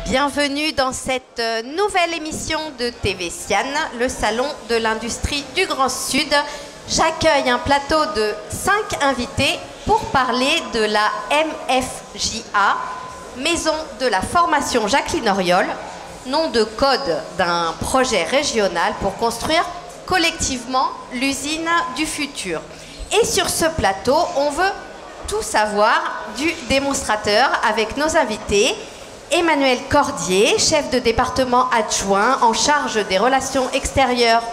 Bienvenue dans cette nouvelle émission de TV Sian, le salon de l'industrie du Grand Sud. J'accueille un plateau de 5 invités pour parler de la MFJA, Maison de la Formation Jacqueline Auriol, nom de code d'un projet régional pour construire collectivement l'usine du futur. Et sur ce plateau, on veut tout savoir du démonstrateur avec nos invités. Emmanuel Cordier, chef de département adjoint en charge des relations extérieures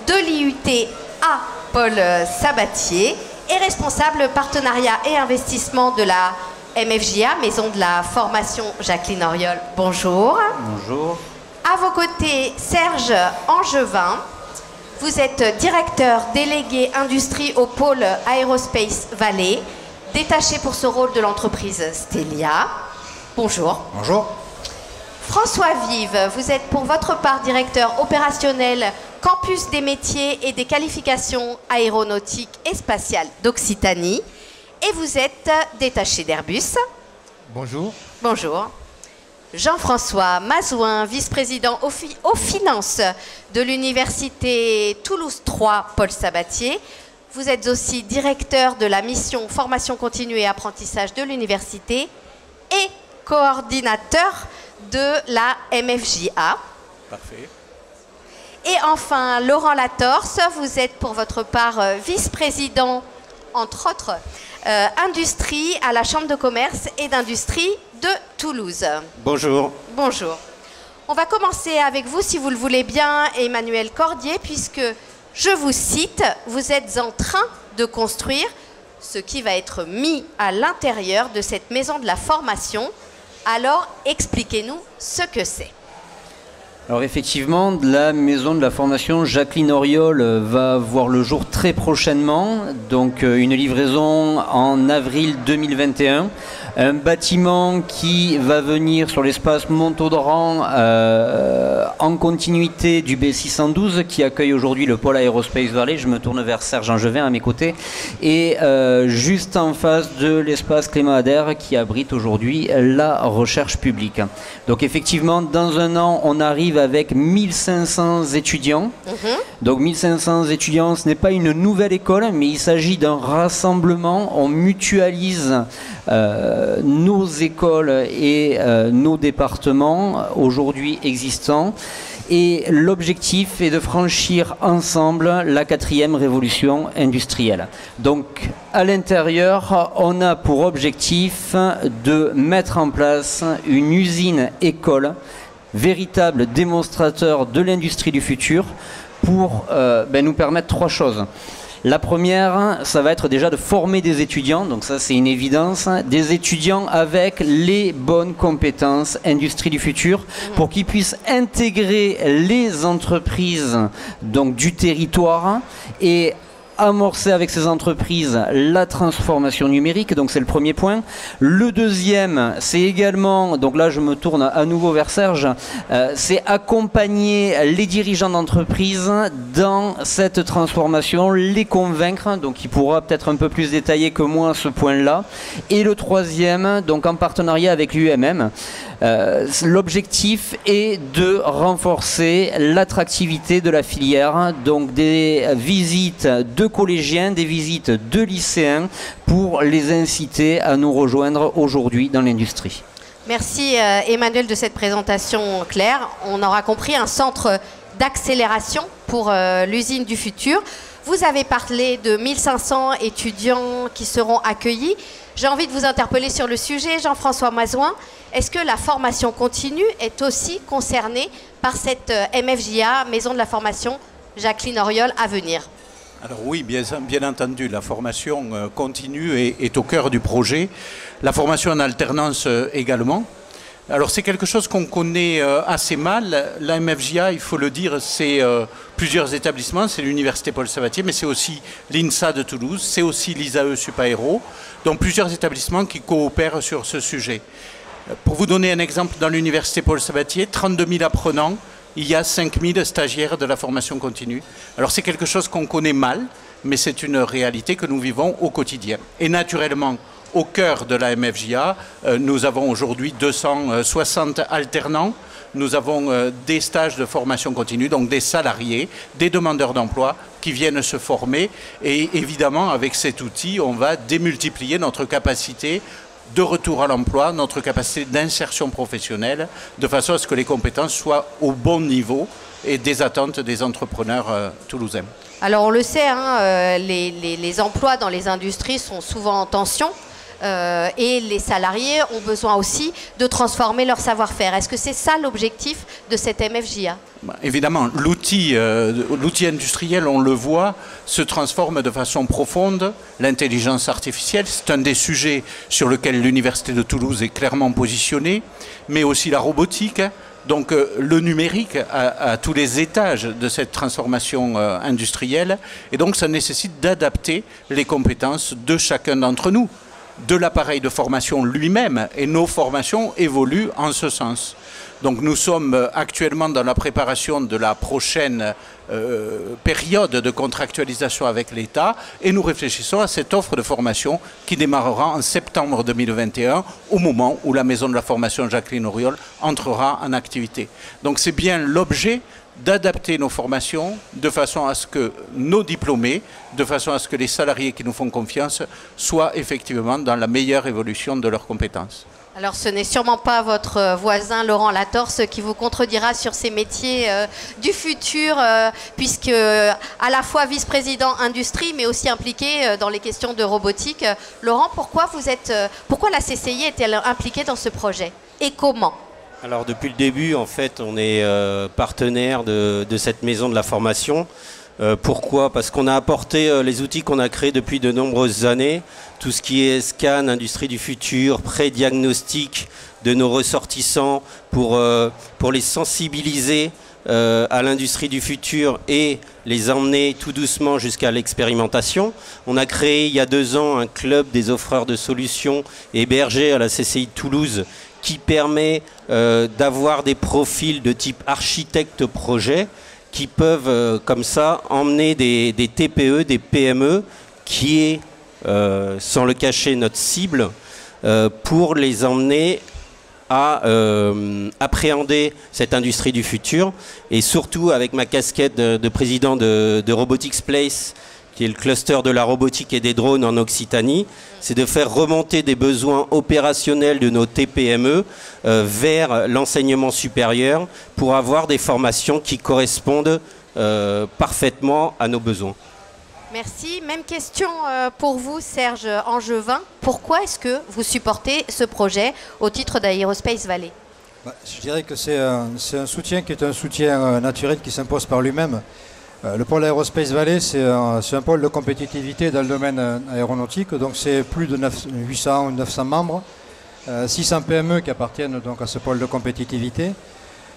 de l'IUT à Paul Sabatier et responsable partenariat et investissement de la MFJA, Maison de la Formation Jacqueline Auriol. Bonjour. Bonjour. À vos côtés, Serge Angevin. Vous êtes directeur délégué industrie au pôle Aerospace Valley, détaché pour ce rôle de l'entreprise Stelia. Bonjour. Bonjour. François Vive, vous êtes pour votre part directeur opérationnel Campus des métiers et des qualifications aéronautiques et spatiales d'Occitanie. Et vous êtes détaché d'Airbus. Bonjour. Bonjour. Jean-François Mazouin, vice-président aux finances de l'université Toulouse 3 Paul Sabatier. Vous êtes aussi directeur de la mission formation continue et apprentissage de l'université et coordinateur de la MFJA. Parfait. Et enfin, Laurent Latorce, vous êtes pour votre part vice-président, entre autres, industrie à la Chambre de commerce et d'industrie de Toulouse. Bonjour. Bonjour. On va commencer avec vous, si vous le voulez bien, Emmanuel Cordier, puisque, je vous cite, vous êtes en train de construire ce qui va être mis à l'intérieur de cette maison de la formation. Alors, expliquez-nous ce que c'est. Alors effectivement, la maison de la formation Jacqueline Auriol va voir le jour très prochainement, donc une livraison en avril 2021. Un bâtiment qui va venir sur l'espace Montaudoran en continuité du B612 qui accueille aujourd'hui le pôle Aerospace Valley. Je me tourne vers Serge Angevin à mes côtés. Et juste en face de l'espace Clément Ader qui abrite aujourd'hui la recherche publique. Donc effectivement, dans un an, on arrive avec 1500 étudiants. Donc 1500 étudiants, ce n'est pas une nouvelle école, mais il s'agit d'un rassemblement. On mutualise nos écoles et nos départements aujourd'hui existants. Et l'objectif est de franchir ensemble la 4e révolution industrielle. Donc à l'intérieur, on a pour objectif de mettre en place une usine-école, véritable démonstrateur de l'industrie du futur, pour nous permettre 3 choses. La première, ça va être déjà de former des étudiants, donc ça c'est une évidence, des étudiants avec les bonnes compétences industrie du futur pour qu'ils puissent intégrer les entreprises donc, du territoire et amorcer avec ces entreprises la transformation numérique, donc c'est le premier point. Le deuxième, c'est également, donc là je me tourne à nouveau vers Serge, c'est accompagner les dirigeants d'entreprise dans cette transformation, les convaincre, donc il pourra peut-être un peu plus détailler que moi ce point-là. Et le troisième, donc en partenariat avec l'UMM, l'objectif est de renforcer l'attractivité de la filière, donc des visites de collégiens, des visites de lycéens pour les inciter à nous rejoindre aujourd'hui dans l'industrie. Merci Emmanuel de cette présentation claire. On aura compris un centre d'accélération pour l'usine du futur. Vous avez parlé de 1500 étudiants qui seront accueillis. J'ai envie de vous interpeller sur le sujet, Jean-François Mazouin. Est-ce que la formation continue est aussi concernée par cette MFJA, Maison de la Formation Jacqueline Auriol, à venir? Alors oui, bien entendu, la formation continue et est au cœur du projet. La formation en alternance également. Alors c'est quelque chose qu'on connaît assez mal. La MFJA, il faut le dire, c'est plusieurs établissements. C'est l'université Paul Sabatier, mais c'est aussi l'INSA de Toulouse, c'est aussi l'ISAE Supaéro. Donc plusieurs établissements qui coopèrent sur ce sujet. Pour vous donner un exemple, dans l'université Paul Sabatier, 32 000 apprenants, il y a 5 000 stagiaires de la formation continue. Alors c'est quelque chose qu'on connaît mal, mais c'est une réalité que nous vivons au quotidien. Et naturellement, au cœur de la MFJA, nous avons aujourd'hui 260 alternants. Nous avons des stages de formation continue, donc des salariés, des demandeurs d'emploi qui viennent se former. Et évidemment, avec cet outil, on va démultiplier notre capacité de retour à l'emploi, notre capacité d'insertion professionnelle, de façon à ce que les compétences soient au bon niveau et des attentes des entrepreneurs toulousains. Alors on le sait, hein, les emplois dans les industries sont souvent en tension. Et les salariés ont besoin aussi de transformer leur savoir-faire. Est-ce que c'est ça l'objectif de cette MFJA? Évidemment, l'outil industriel, on le voit, se transforme de façon profonde. L'intelligence artificielle, c'est un des sujets sur lesquels l'Université de Toulouse est clairement positionnée, mais aussi la robotique. Donc le numérique à tous les étages de cette transformation industrielle. Et donc ça nécessite d'adapter les compétences de chacun d'entre nous, de l'appareil de formation lui-même, et nos formations évoluent en ce sens. Donc nous sommes actuellement dans la préparation de la prochaine période de contractualisation avec l'État et nous réfléchissons à cette offre de formation qui démarrera en septembre 2021 au moment où la Maison de la Formation Jacqueline Auriol entrera en activité. Donc c'est bien l'objet d'adapter nos formations de façon à ce que nos diplômés, de façon à ce que les salariés qui nous font confiance soient effectivement dans la meilleure évolution de leurs compétences. Alors ce n'est sûrement pas votre voisin Laurent Latorce qui vous contredira sur ces métiers du futur, puisque à la fois vice-président industrie, mais aussi impliqué dans les questions de robotique. Laurent, pourquoi la CCI est-elle impliquée dans ce projet et comment ? Alors depuis le début, en fait, on est partenaire de cette maison de la formation. Pourquoi? Parce qu'on a apporté les outils qu'on a créés depuis de nombreuses années, tout ce qui est scan, industrie du futur, pré-diagnostic de nos ressortissants pour les sensibiliser à l'industrie du futur et les emmener tout doucement jusqu'à l'expérimentation. On a créé il y a 2 ans un club des offreurs de solutions hébergé à la CCI de Toulouse qui permet d'avoir des profils de type architecte projet qui peuvent comme ça emmener des TPE, des PME qui est, sans le cacher, notre cible pour les emmener à appréhender cette industrie du futur et surtout avec ma casquette de président de Robotics Place qui est le cluster de la robotique et des drones en Occitanie, c'est de faire remonter des besoins opérationnels de nos TPME vers l'enseignement supérieur pour avoir des formations qui correspondent parfaitement à nos besoins. Merci. Même question pour vous, Serge Angevin. Pourquoi est-ce que vous supportez ce projet au titre d'Aerospace Valley? Je dirais que c'est un soutien qui est un soutien naturel qui s'impose par lui-même. Le pôle Aerospace Valley, c'est un pôle de compétitivité dans le domaine aéronautique, donc c'est plus de 800 ou 900 membres, 600 PME qui appartiennent donc à ce pôle de compétitivité.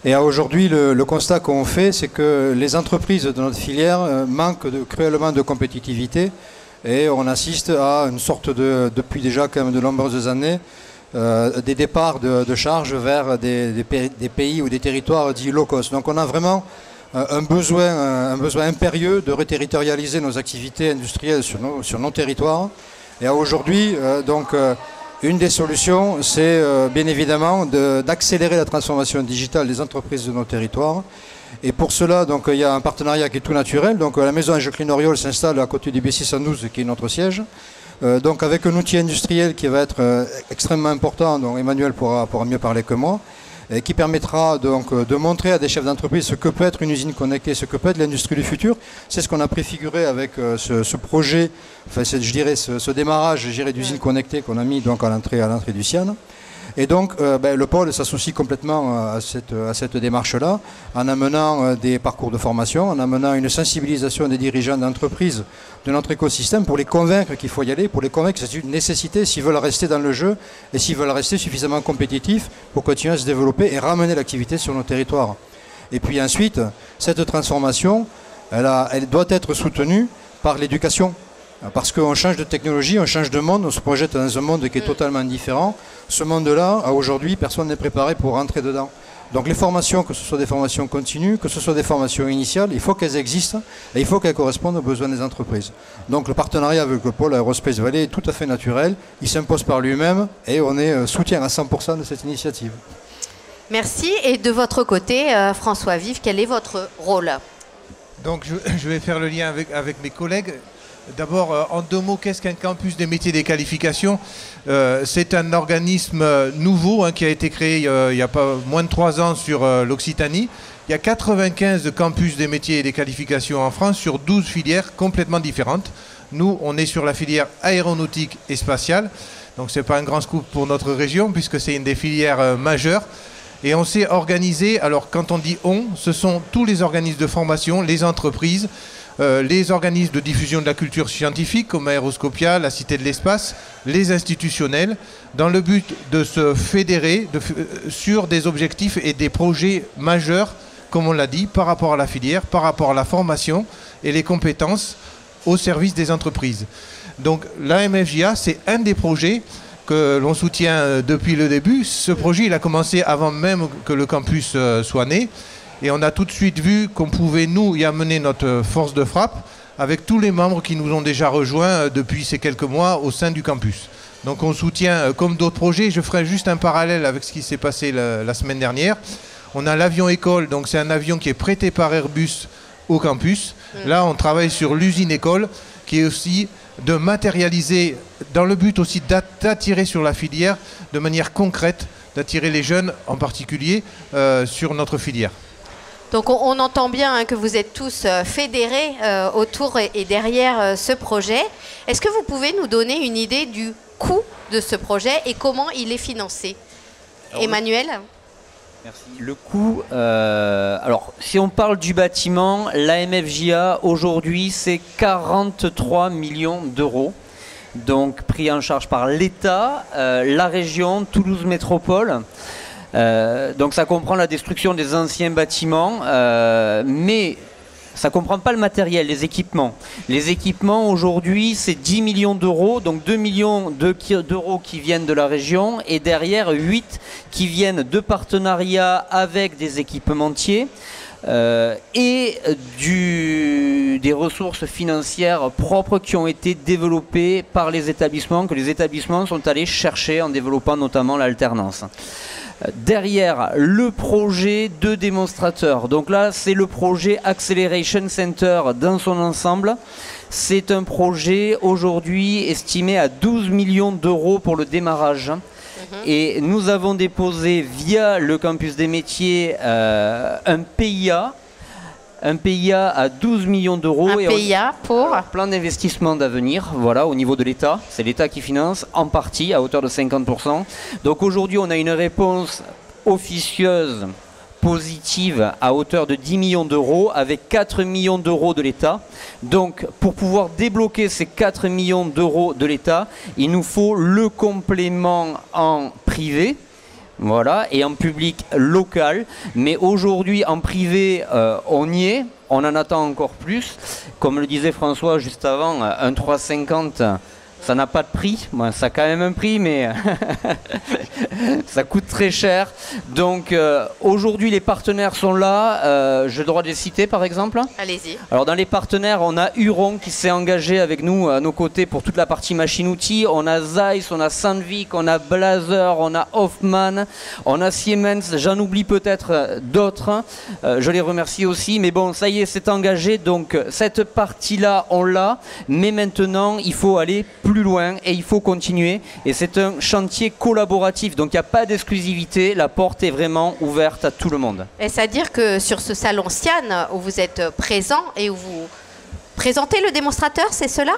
Et aujourd'hui, le constat qu'on fait, c'est que les entreprises de notre filière manquent cruellement de compétitivité et on assiste à une sorte depuis déjà quand même de nombreuses années, des départs de charges vers des pays ou des territoires dits low cost. Donc on a vraiment un besoin impérieux de reterritorialiser nos activités industrielles sur nos territoires. Et aujourd'hui, une des solutions, c'est bien évidemment d'accélérer la transformation digitale des entreprises de nos territoires. Et pour cela, il y a un partenariat qui est tout naturel. Donc la maison Jacqueline Auriol s'installe à côté du B612, qui est notre siège. Avec un outil industriel qui va être extrêmement important, dont Emmanuel pourra mieux parler que moi, et qui permettra de montrer à des chefs d'entreprise ce que peut être une usine connectée, ce que peut être l'industrie du futur. C'est ce qu'on a préfiguré avec ce projet, enfin je dirais ce démarrage d'usine connectée qu'on a mis donc à l'entrée du CIAN. Et donc le pôle s'associe complètement à cette démarche-là, en amenant des parcours de formation, en amenant une sensibilisation des dirigeants d'entreprise de notre écosystème pour les convaincre qu'il faut y aller, pour les convaincre que c'est une nécessité s'ils veulent rester dans le jeu et s'ils veulent rester suffisamment compétitifs pour continuer à se développer et ramener l'activité sur nos territoires. Et puis ensuite, cette transformation, elle doit être soutenue par l'éducation. Parce qu'on change de technologie, on change de monde, on se projette dans un monde qui est totalement différent. Ce monde-là, aujourd'hui, personne n'est préparé pour rentrer dedans. Donc les formations, que ce soit des formations continues, que ce soit des formations initiales, il faut qu'elles existent et il faut qu'elles correspondent aux besoins des entreprises. Donc le partenariat avec le pôle Aerospace Valley est tout à fait naturel, il s'impose par lui-même et on est soutien à 100% de cette initiative. Merci. Et de votre côté, François Vive, quel est votre rôle? Donc je vais faire le lien avec mes collègues. D'abord, en 2 mots, qu'est-ce qu'un campus des métiers et des qualifications? C'est un organisme nouveau qui a été créé il n'y a pas moins de 3 ans sur l'Occitanie. Il y a 95 campus des métiers et des qualifications en France sur 12 filières complètement différentes. Nous, on est sur la filière aéronautique et spatiale. Donc ce n'est pas un grand scoop pour notre région puisque c'est une des filières majeures. Et on s'est organisé, alors quand on dit on, ce sont tous les organismes de formation, les entreprises, les organismes de diffusion de la culture scientifique comme Aéroscopia, la Cité de l'Espace, les institutionnels, dans le but de se fédérer sur des objectifs et des projets majeurs, comme on l'a dit, par rapport à la filière, par rapport à la formation et les compétences au service des entreprises. Donc l'AMFJA, c'est un des projets que l'on soutient depuis le début. Ce projet, il a commencé avant même que le campus soit né. Et on a tout de suite vu qu'on pouvait, nous, y amener notre force de frappe avec tous les membres qui nous ont déjà rejoints depuis ces quelques mois au sein du campus. Donc on soutient, comme d'autres projets, je ferai juste un parallèle avec ce qui s'est passé la semaine dernière. On a l'avion école, donc c'est un avion qui est prêté par Airbus au campus. Là, on travaille sur l'usine école, qui est aussi de matérialiser, dans le but aussi d'attirer sur la filière de manière concrète, d'attirer les jeunes en particulier sur notre filière. Donc on entend bien que vous êtes tous fédérés autour et derrière ce projet. Est-ce que vous pouvez nous donner une idée du coût de ce projet et comment il est financé? Emmanuel? Merci. Le coût, alors si on parle du bâtiment, l'AMFJA aujourd'hui c'est 43 millions d'euros. Donc pris en charge par l'État, la région, Toulouse Métropole. Donc ça comprend la destruction des anciens bâtiments, mais ça ne comprend pas le matériel, les équipements. Les équipements aujourd'hui c'est 10 millions d'euros, donc 2 millions d'euros qui viennent de la région et derrière 8 qui viennent de partenariats avec des équipementiers. Et des ressources financières propres qui ont été développées par les établissements, que les établissements sont allés chercher en développant notamment l'alternance. Derrière le projet de démonstrateur, donc là c'est le projet Acceleration Center dans son ensemble. C'est un projet aujourd'hui estimé à 12 millions d'euros pour le démarrage. Et nous avons déposé via le campus des métiers un PIA à 12 millions d'euros. Un PIA pour plan d'investissement d'avenir, voilà, au niveau de l'État. C'est l'État qui finance en partie à hauteur de 50%. Donc aujourd'hui, on a une réponse officieuse positive à hauteur de 10 millions d'euros avec 4 millions d'euros de l'État. Donc pour pouvoir débloquer ces 4 millions d'euros de l'État, il nous faut le complément en privé. Voilà, et en public local, mais aujourd'hui en privé on y est, on en attend encore plus. Comme le disait François juste avant, un 350 ça n'a pas de prix, bon, ça a quand même un prix mais ça coûte très cher. Donc aujourd'hui les partenaires sont là, j'ai le droit de les citer par exemple. Allez-y. Alors dans les partenaires on a Huron qui s'est engagé avec nous à nos côtés pour toute la partie machine-outils, on a Zeiss, on a Sandvik, on a Blazer, on a Hoffmann, on a Siemens, j'en oublie peut-être d'autres, je les remercie aussi, mais bon ça y est c'est engagé, donc cette partie là on l'a, mais maintenant il faut aller plus loin et il faut continuer et c'est un chantier collaboratif, donc il n'y a pas d'exclusivité, la porte est vraiment ouverte à tout le monde. Est-ce à dire que sur ce salon Sian où vous êtes présent et où vous présentez le démonstrateur, c'est cela?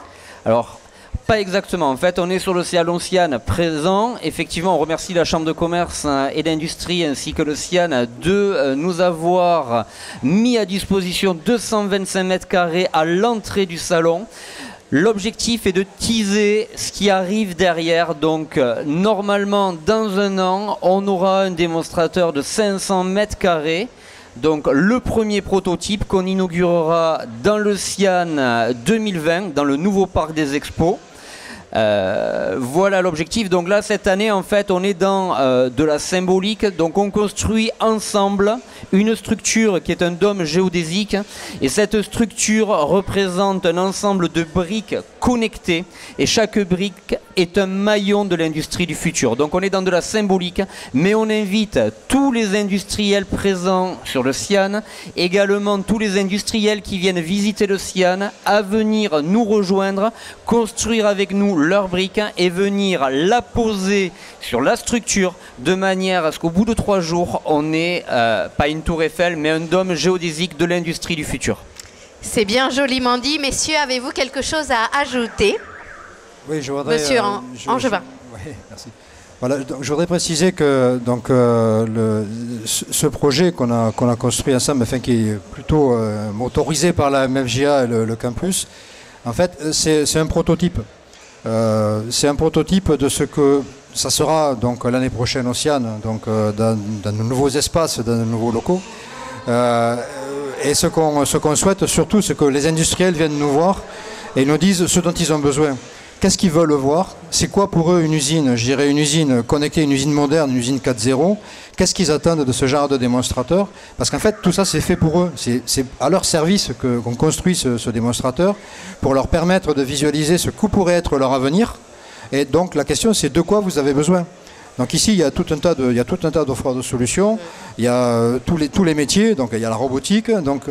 Alors pas exactement, en fait on est sur le salon Sian présent, effectivement on remercie la Chambre de commerce et d'industrie ainsi que le Sian de nous avoir mis à disposition 225 mètres carrés à l'entrée du salon. L'objectif est de teaser ce qui arrive derrière, donc normalement dans un an on aura un démonstrateur de 500 mètres carrés, donc le premier prototype qu'on inaugurera dans le Sian 2020, dans le nouveau parc des expos. Voilà l'objectif. Donc là, cette année, en fait, on est dans de la symbolique. Donc on construit ensemble une structure qui est un dôme géodésique. Et cette structure représente un ensemble de briques connectées. Et chaque brique est un maillon de l'industrie du futur. Donc on est dans de la symbolique, mais on invite tous les industriels présents sur le Sian, également tous les industriels qui viennent visiter le Sian, à venir nous rejoindre, construire avec nous leur brique et venir la poser sur la structure de manière à ce qu'au bout de 3 jours, on ait pas une tour Eiffel, mais un dôme géodésique de l'industrie du futur. C'est bien joliment dit. Messieurs, avez-vous quelque chose à ajouter? Oui, je voudrais... Monsieur Angevin. Oui, merci. Voilà, donc, je voudrais préciser que donc, ce projet qu'on a construit ensemble, enfin, qui est plutôt motorisé par la MFJA et le campus, en fait, c'est un prototype. C'est un prototype de ce que ça sera donc l'année prochaine au Sian, donc dans de nouveaux espaces, dans de nouveaux locaux. Et ce qu'on souhaite surtout, c'est que les industriels viennent nous voir et nous disent ce dont ils ont besoin. Qu'est-ce qu'ils veulent voir? C'est quoi pour eux une usine? Je dirais une usine connectée, une usine moderne, une usine 4.0. Qu'est-ce qu'ils attendent de ce genre de démonstrateur? Parce qu'en fait, tout ça, c'est fait pour eux. C'est à leur service qu'on construit ce démonstrateur pour leur permettre de visualiser ce que pourrait être leur avenir. Et donc, la question, c'est de quoi vous avez besoin? Donc ici, il y a tout un tas d'offres de solutions. Il y a tous les métiers, donc il y a la robotique. Donc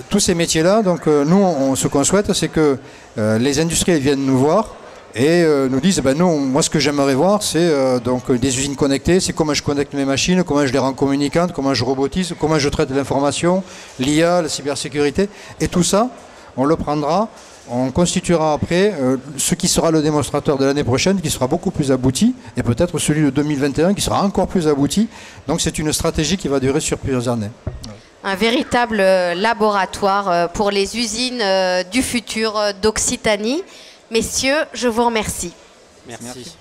tous ces métiers-là, donc nous, ce qu'on souhaite, c'est que les industriels viennent nous voir et nous disent, ben non, moi ce que j'aimerais voir, c'est donc des usines connectées, c'est comment je connecte mes machines, comment je les rends communicantes, comment je robotise, comment je traite l'information, l'IA, la cybersécurité, et tout ça, on le prendra. On constituera après ce qui sera le démonstrateur de l'année prochaine, qui sera beaucoup plus abouti, et peut-être celui de 2021 qui sera encore plus abouti. Donc c'est une stratégie qui va durer sur plusieurs années. Un véritable laboratoire pour les usines du futur d'Occitanie. Messieurs, je vous remercie. Merci.